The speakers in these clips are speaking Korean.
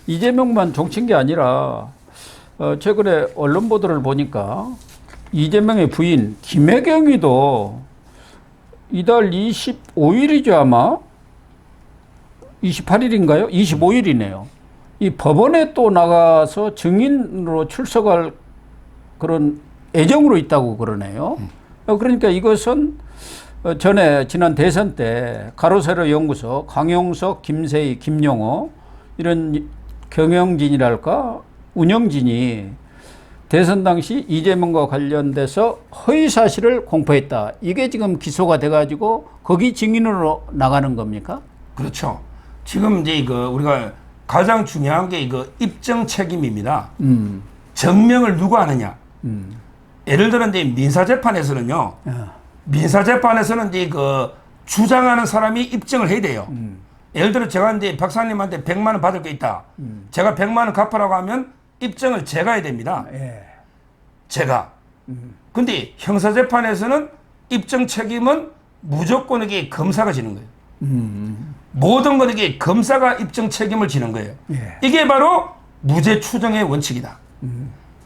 이재명만 종친 게 아니라 최근에 언론 보도를 보니까 이재명의 부인 김혜경이도 이달 25일이죠 아마 28일인가요? 25일이네요. 이 법원에 또 나가서 증인으로 출석할 그런 애정으로 있다고 그러네요. 그러니까 이것은 전에 지난 대선 때 가로세로 연구소 강용석, 김세희, 김용호 이런 경영진이랄까 운영진이 대선 당시 이재명과 관련돼서 허위 사실을 공표했다. 이게 지금 기소가 돼가지고 거기 증인으로 나가는 겁니까? 그렇죠. 지금 이제 우리가 가장 중요한 게 이거 입증 책임입니다. 증명을 누가 하느냐. 예를 들어 이제 민사재판에서는요. 민사재판에서는 이제 주장하는 사람이 입증을 해야 돼요. 예를 들어 제가 이제 박사님한테 100만 원 받을 게 있다. 제가 100만 원 갚으라고 하면 입증을 제가 해야 됩니다. 예. 제가. 근데 형사재판에서는 입증 책임은 무조건 이게 검사가 지는 거예요. 모든 건 이게 검사가 입증 책임을 지는 거예요. 예. 이게 바로 무죄 추정의 원칙이다.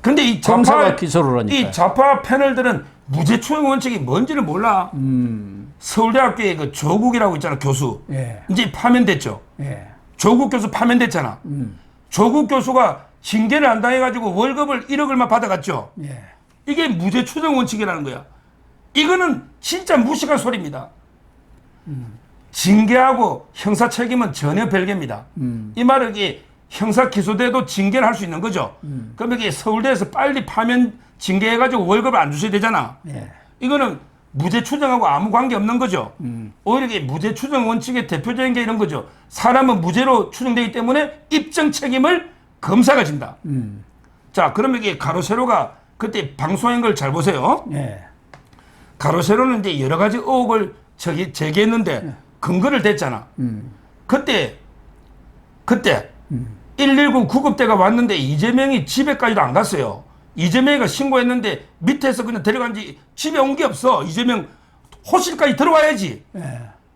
근데 이 검사가 기소를 하니까. 이 좌파 패널들은 무죄 추정 원칙이 뭔지를 몰라. 서울대학교의 그 조국이라고 있잖아, 교수. 예. 이제 파면됐죠. 예. 조국 교수 파면됐잖아. 조국 교수가 징계를 안 당해가지고 월급을 1억을만 받아갔죠. 예. 이게 무죄 추정 원칙이라는 거야. 이거는 진짜 무식한 소리입니다. 징계하고 형사 책임은 전혀 별개입니다. 이 말은 이게 형사 기소돼도 징계를 할 수 있는 거죠. 그럼 이게 서울대에서 빨리 파면 징계해가지고 월급을 안 주셔야 되잖아. 예. 이거는 무죄 추정하고 아무 관계 없는 거죠. 오히려 이게 무죄 추정 원칙의 대표적인 게 이런 거죠. 사람은 무죄로 추정되기 때문에 입증 책임을 검사가 진다. 자, 그러면 이게 가로세로가 그때 방송한 걸 잘 보세요. 예. 가로세로는 이제 여러 가지 의혹을 제기했는데 근거를 댔잖아. 그때 119 구급대가 왔는데 이재명이 집에까지도 안 갔어요. 이재명이가 신고했는데 밑에서 그냥 데려간지 집에 온 게 없어. 이재명 호실까지 들어와야지. 예.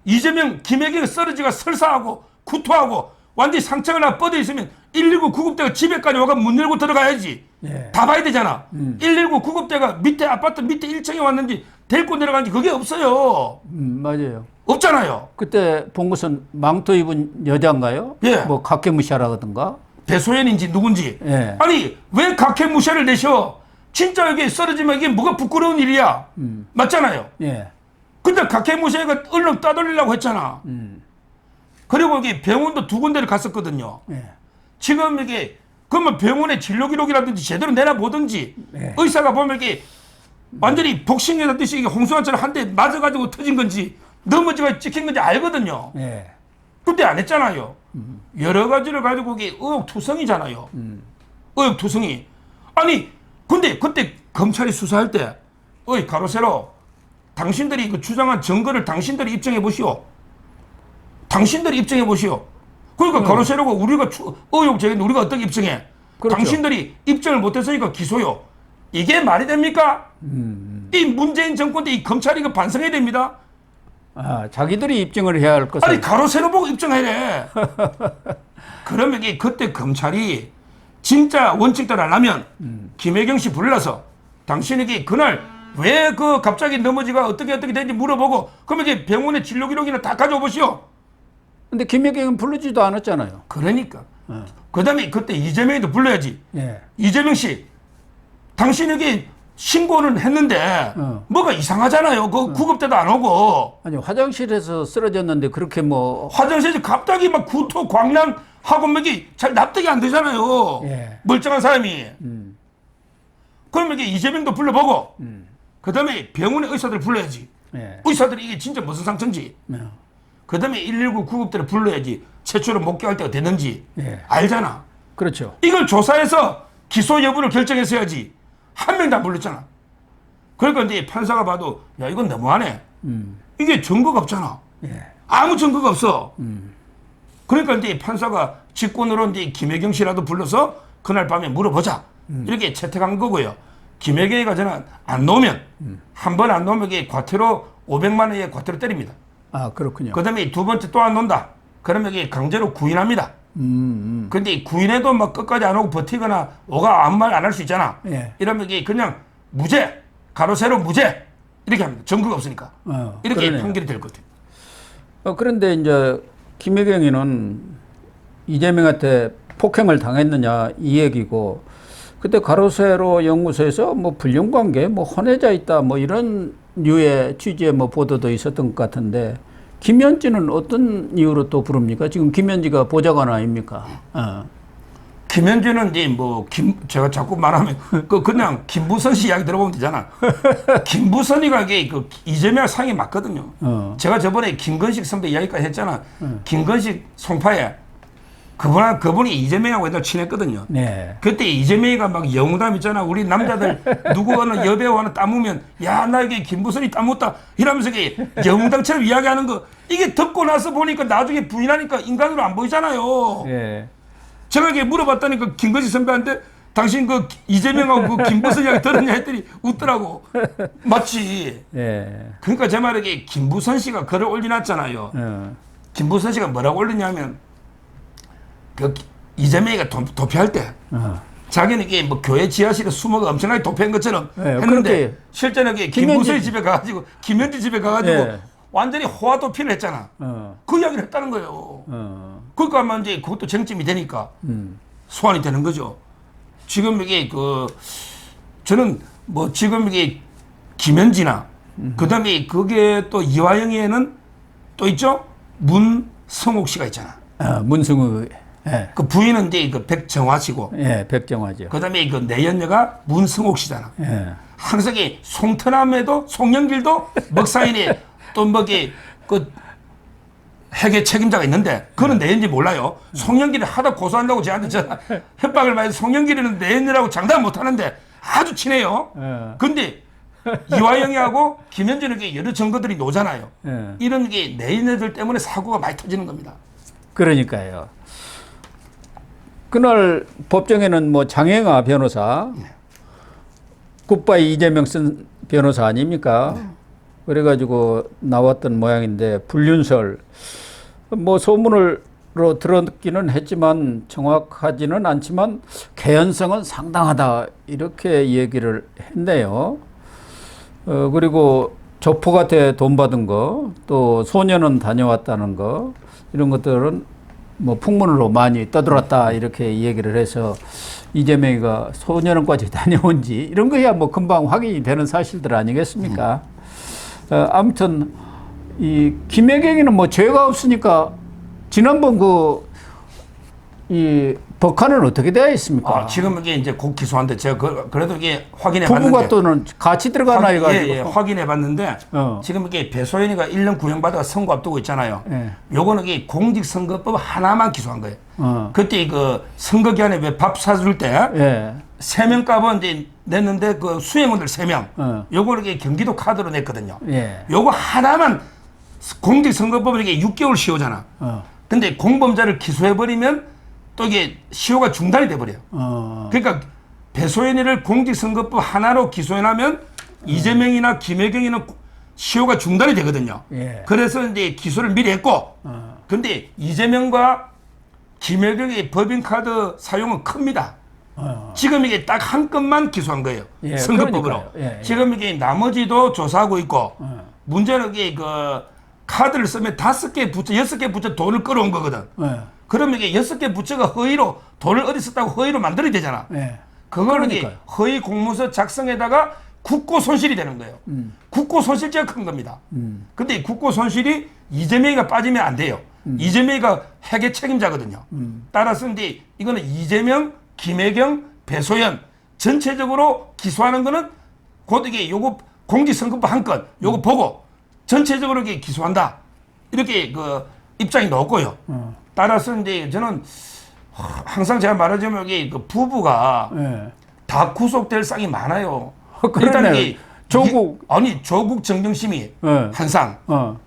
이재명 김혜경이 쓰러지가 설사하고 구토하고 완전히 상처가 나 뻗어 있으면 119 구급대가 집에까지 와가 문 열고 들어가야지. 예. 다 봐야 되잖아. 119 구급대가 밑에 아파트 밑에 1층에 왔는지 데리고 내려간지 그게 없어요. 맞아요. 없잖아요. 그때 본 것은 망토 입은 여자인가요? 예. 뭐 각계무시하라든가. 배소연인지 누군지. 예. 아니 왜 각해무시를 내셔? 진짜 여기 쓰러지면 이게 뭐가 부끄러운 일이야. 맞잖아요. 예. 근데 각해무시가 얼른 따돌리려고 했잖아. 그리고 여기 병원도 2군데를 갔었거든요. 예. 지금 이게 그러면 병원의 진료 기록이라든지 제대로 내놔보든지 네. 의사가 보면 이게 완전히 복싱이라듯이 이게 홍수환처럼 한 대 맞아가지고 터진 건지 넘어지가 찍힌 건지 알거든요. 예. 근데 안 했잖아요. 여러 가지를 가지고 이게 의혹투성이잖아요. 의혹투성이. 아니 근데 그때 검찰이 수사할 때 어이 가로세로 당신들이 그 주장한 증거를 당신들이 입증해 보시오. 당신들이 입증해 보시오. 그러니까 가로세로가 우리가 의혹 제기했는데 우리가 어떻게 입증해? 그렇죠. 당신들이 입증을 못했으니까 기소요. 이게 말이 됩니까? 이 문재인 정권 때 이 검찰이 이거 반성해야 됩니다. 아, 자기들이 입증을 해야 할 것을. 아니 가로세로 보고 입증해래. 그러면 이게 그때 검찰이 진짜 원칙대로 하려면 김혜경 씨 불러서 당신에게 그날 왜 그 갑자기 넘어지가 어떻게 되는지 물어보고 그러면 이제 병원의 진료 기록이나 다 가져오 보시오. 근데 김혜경은 부르지도 않았잖아요. 그러니까. 그다음에 그때 이재명이도 불러야지. 예. 이재명 씨, 당신에게 신고는 했는데 뭐가 이상하잖아요. 그 구급대도 안 오고. 아니 화장실에서 쓰러졌는데 그렇게 뭐. 화장실에서 갑자기 막 구토, 광란 하고 막이 잘 납득이 안 되잖아요. 예. 멀쩡한 사람이. 그러면 이게 이재명도 불러보고. 그다음에 병원의 의사들 불러야지. 예. 의사들이 이게 진짜 무슨 상처인지. 예. 그다음에 119 구급대를 불러야지. 최초로 목격할 때가 됐는지. 예. 알잖아. 그렇죠. 이걸 조사해서 기소 여부를 결정했어야지. 한 명도 안 불렀잖아. 그러니까 이제 판사가 봐도 야 이건 너무하네. 이게 증거가 없잖아. 예. 아무 증거가 없어. 그러니까 이제 판사가 직권으로 이제 김혜경 씨라도 불러서 그날 밤에 물어보자. 이렇게 채택한 거고요. 김혜경이가 저는 안 놓으면 한 번 안 놓으면 이게 과태료 500만 원의 과태료 때립니다. 아 그렇군요. 그다음에 두 번째 또 안 놓는다. 그러면 이게 강제로 구인합니다. 근데 구인해도 막 끝까지 안 오고 버티거나 오가 아무 말 안 할 수 있잖아. 예. 이러면 이게 그냥 무죄, 가로 세로 무죄 이렇게 합니다. 증거가 없으니까. 이렇게 그러네요. 판결이 될 것 같아요. 그런데 이제 김혜경이는 이재명한테 폭행을 당했느냐 이 얘기고, 그때 가로세로 연구소에서 뭐 불륜관계, 뭐 혼외자 있다, 뭐 이런 류의 취지의 뭐 보도도 있었던 것 같은데, 김현지는 어떤 이유로 또 부릅니까? 지금 김현지가 보좌관 아닙니까? 김현주는 이제 뭐 제가 자꾸 말하면 그냥 김부선 씨 이야기 들어보면 되잖아. 김부선이가 이게 그 이재명 상이 맞거든요. 제가 저번에 김건식 선배 이야기까지 했잖아. 김건식 송파에 그분이 이재명하고 옛날 친했거든요. 네. 그때 이재명이가 막 영담 있잖아. 우리 남자들 누구 어느 여배우 하나 따무면 야, 나 이게 김부선이 따mus다 이러면서 이게 영담처럼 이야기하는 거, 이게 듣고 나서 보니까 나중에 부인하니까 인간으로 안 보이잖아요. 네. 제가 이게 물어봤더니 그 김건식 선배한테 당신 그 이재명하고 그 김부선 이야기 들었냐 했더니 웃더라고. 맞지. 네. 그러니까 제 말에 이게 김부선 씨가 글을 올려놨잖아요. 김부선 씨가 뭐라고 올렸냐면 그 이재명이가 도피할 때 자기는 이게 뭐 교회 지하실에 숨어가 엄청나게 도피한 것처럼 했는데 실제는 이게 김부선이 집에 가가지고 김현지 집에 가가지고 완전히 호화 도피를 했잖아. 그 이야기를 했다는 거예요. 그러니까 아마 이제 그것도 쟁점이 되니까 소환이 되는 거죠. 지금 이게 저는 뭐 지금 이게 김현지나 그다음에 그게 또 이화영에는 또 있죠. 문성옥 씨가 있잖아. 문승우. 예. 그 부인은 이제 그 백정화 씨고. 예, 백정화죠. 그다음에 그 내연녀가 문성옥 씨잖아. 예. 항상 이 송트남에도 송영길도 먹사인이 또 뭐게 그 회계 책임자가 있는데 그거는 내연지 몰라요. 송영길이 하다 고소한다고 저한테 협박을 많이 해서 송영길이는 내연녀라고 장담 못 하는데 아주 친해요. 근데 이화영이하고 김현진은 여러 증거들이 노잖아요. 이런 게 내연녀들 때문에 사고가 많이 터지는 겁니다. 그러니까요. 그날 법정에는 뭐 장혜가 변호사, 굿바이 이재명 쓴 변호사 아닙니까? 그래가지고 나왔던 모양인데, 불륜설, 뭐 소문으로 들었기는 했지만 정확하지는 않지만 개연성은 상당하다 이렇게 얘기를 했네요. 그리고 조폭한테 돈 받은 거, 또 소년원 다녀왔다는 거, 이런 것들은 뭐 풍문으로 많이 떠들었다 이렇게 얘기를 해서 이재명이가 소년원까지 다녀온지 이런 거야 뭐 금방 확인이 되는 사실들 아니겠습니까? 아무튼 이 김혜경이는 뭐 죄가 없으니까 지난번 이 법관은 어떻게 되어 있습니까? 지금 이게 이제 곧 기소한데 제가 그래도 이게 확인해 부부가 봤는데 또는 같이 들어가나 해가지고 확인해 봤는데 지금 이게 배소연이가 1년 구형받아 선고 앞두고 있잖아요. 요거는 이게 공직선거법 하나만 기소한 거예요. 그때 그 선거 기간에 왜 밥 사줄 때 3명 값은 이제 냈는데 그 수행원들 3명 요거를 이게 경기도 카드로 냈거든요. 요거 하나만 공직선거법은 이게 6개월 시효잖아. 근데 공범자를 기소해버리면 또 이게 시효가 중단이 돼버려요. 그러니까 배소연이를 공직선거법 하나로 기소해나면 이재명이나 김혜경이는 시효가 중단이 되거든요. 그래서 이제 기소를 미리 했고, 근데 이재명과 김혜경의 법인카드 사용은 큽니다. 지금 이게 딱 한 건만 기소한 거예요. 선거법으로. 지금 이게 나머지도 조사하고 있고, 문제는 이게 그 카드를 쓰면 5개 부처, 6개 부처 돈을 끌어온 거거든. 그러면 이게 6개 부처가 허위로 돈을 어디 썼다고 허위로 만들어야 되잖아. 그거는 이게 허위 공문서 작성에다가 국고 손실이 되는 거예요. 국고 손실죄가 큰 겁니다. 근데 이 국고 손실이 이재명이가 빠지면 안 돼요. 이재명이가 회계 책임자거든요. 따라서 이제 이거는 이재명, 김혜경, 배소연 전체적으로 기소하는 거는 곧 이게 요거 공직선거법 한 건 요거 보고 전체적으로 이렇게 기소한다. 이렇게 그 입장이 나왔고요. 따라서 이제 저는 항상 제가 말하자면 이게 그 부부가 다 구속될 상이 많아요. 일단 이게 조국 정경심이 한 상.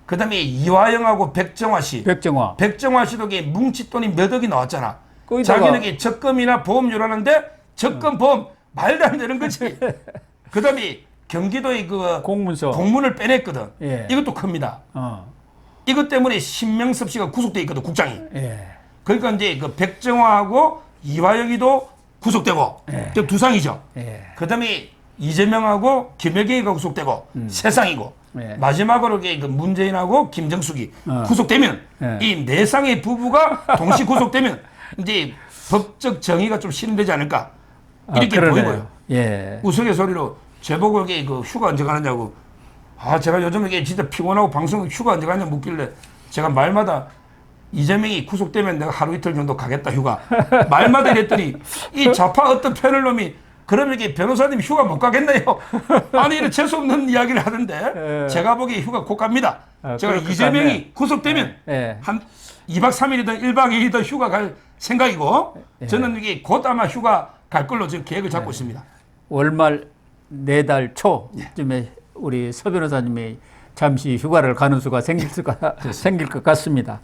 그다음에 이화영하고 백정화 씨. 백정화 씨도 이게 뭉칫돈이 몇 억이 나왔잖아. 자기는 이게 적금이나 보험료라는데 적금 보험 말도 안 되는 거지. 그다음에 경기도의 그 공문을 빼냈거든. 이것도 큽니다. 이것 때문에 신명섭 씨가 구속돼 있거든, 국장이. 그러니까 이제 그 백정화하고 이화영이도 구속되고 예. 두 상이죠. 예. 그다음에 이재명하고 김여경이가 구속되고 세 상이고 예. 마지막으로 그 문재인하고 김정숙이 어. 구속되면 예. 이 네 쌍의 부부가 동시 구속되면 이제 법적 정의가 좀 실현되지 않을까 이렇게 그러네요. 보이고요. 예. 우스갯소리로 제보고 이게 그 휴가 언제 가느냐고 제가 요즘 이게 진짜 피곤하고 방송 휴가 언제 가냐 묻길래 제가 말마다 이재명이 구속되면 내가 하루 이틀 정도 가겠다 휴가 말마다 이랬더니 이 좌파 어떤 패널놈이 그러면 이게 변호사님 휴가 못 가겠네요. 아니 이런 재수없는 이야기를 하던데 예. 제가 보기에 휴가 곧 갑니다. 제가 그럴 것 이재명이 같네. 구속되면 예. 한 2박 3일이든 1박 2일이든 휴가 갈 생각이고 저는 이게 곧 아마 휴가 갈 걸로 지금 계획을 잡고 있습니다. 월말 내달 초쯤에 우리 서 변호사님이 잠시 휴가를 가는 수가 생길 것 같습니다.